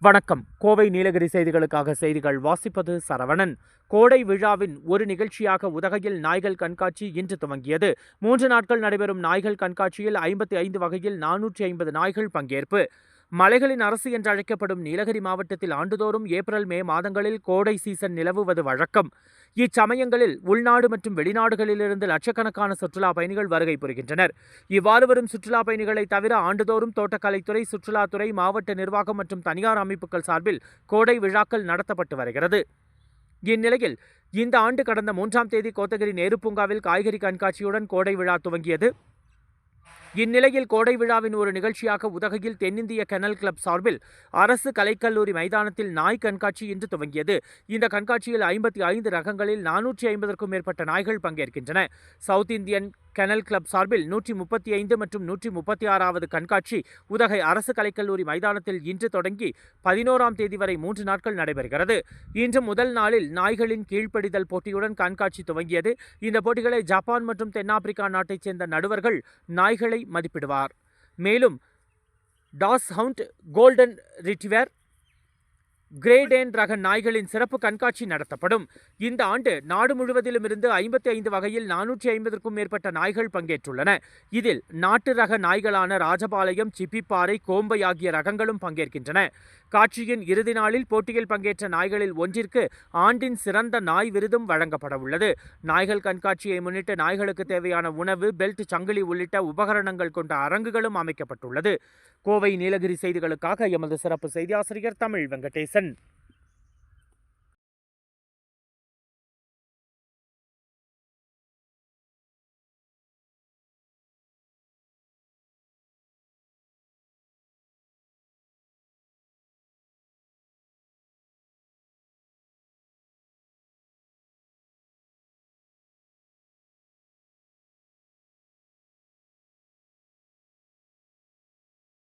வணக்கம். கோவை நீலகிரி செய்திகளுக்காக செய்திகள் வாசிப்பது சரவணன். கோடை விழாவின் ஒரு நிகழ்ச்சியாக உதகையில் நாய்கள் கண்காட்சி இன்று துவங்கியது. 3 நாட்கள் நடைபெறும் நாய்கள் கண்காட்சியில் 55 வகையில் 450 நாய்கள் பங்கேற்பு. மலைகளின் அரசு என்று அழைக்கப்படும் நீலகிரி மாவட்டத்தில் ஆண்டுதோறும் ஏப்ரல், மே மாதங்களில் கோடை சீசன் நிலவுவது வழக்கம். இச்சமயங்களில் உள்நாடு மற்றும் வெளிநாடுகளிலிருந்து லட்சக்கணக்கான சுற்றுலா பயணிகள் வருகை புரிகின்றனர். இவ்வாறு வரும் சுற்றுலா பயணிகளை தவிர ஆண்டுதோறும் தோட்டக்கலைத்துறை, சுற்றுலாத்துறை, மாவட்ட நிர்வாகம் மற்றும் தனியார் அமைப்புகள் சார்பில் கோடை விழாக்கள் நடத்தப்பட்டு வருகிறது. இந்நிலையில் இந்த ஆண்டு கடந்த 3ஆம் தேதி கோத்தகிரி நேரு பூங்காவில் காய்கறி கண்காட்சியுடன் கோடை விழா துவங்கியது. இந்நிலையில் கோடை விழாவின் ஒரு நிகழ்ச்சியாக உதகையில் தென்னிந்திய கெனல் கிளப் சார்பில் அரசு கலைக்கல்லூரி மைதானத்தில் நாய் கண்காட்சி இன்று துவங்கியது. இந்த கண்காட்சியில் 55 ரகங்களில் 450க்கும் மேற்பட்ட நாய்கள் பங்கேற்கின்றன. சவுத் இந்தியன் கெனல் கிளப் சார்பில் 135 மற்றும் 136வது கண்காட்சி உதகை அரசு கலைக்கல்லூரி மைதானத்தில் இன்று தொடங்கி 11ஆம் தேதி வரை 3 நாட்கள் நடைபெறுகிறது. இன்று முதல் நாளில் நாய்களின் கீழ்ப்படிதல் போட்டியுடன் கண்காட்சி துவங்கியது. இந்த போட்டிகளை ஜப்பான் மற்றும் தென்னாப்பிரிக்கா நாட்டைச் சேர்ந்த நடுவர்கள் நாய்களை மதிப்பிடுவார். மேலும் டாஸ் ஹவுண்ட், கோல்டன் ரிட்ரீவர், கிரேடேன் ரக நாய்களின் சிறப்பு கண்காட்சி நடத்தப்படும். இந்த ஆண்டு நாடு முழுவதிலும் இருந்து 55 வகையில் 450க்கும் மேற்பட்ட நாய்கள் பங்கேற்றுள்ளன. இதில் நாட்டு ரக நாய்களான ராஜபாளையம், சிப்பிப்பாறை, கோம்பை ஆகிய ரகங்களும் பங்கேற்கின்றன. காட்சியின் இறுதி நாளில் போட்டியில் பங்கேற்ற நாய்களில் ஒன்றிற்கு ஆண்டின் சிறந்த நாய் விருதும் வழங்கப்பட உள்ளது. நாய்கள் கண்காட்சியை முன்னிட்டு நாய்களுக்கு தேவையான உணவு, பெல்ட், சங்கிலி உள்ளிட்ட உபகரணங்கள் கொண்ட அரங்குகளும் அமைக்கப்பட்டுள்ளது. கோவை நீலகிரி செய்திகளுக்காக எமது சிறப்பு செய்தியாசிரியர் தமிழ் வெங்கடேசன்.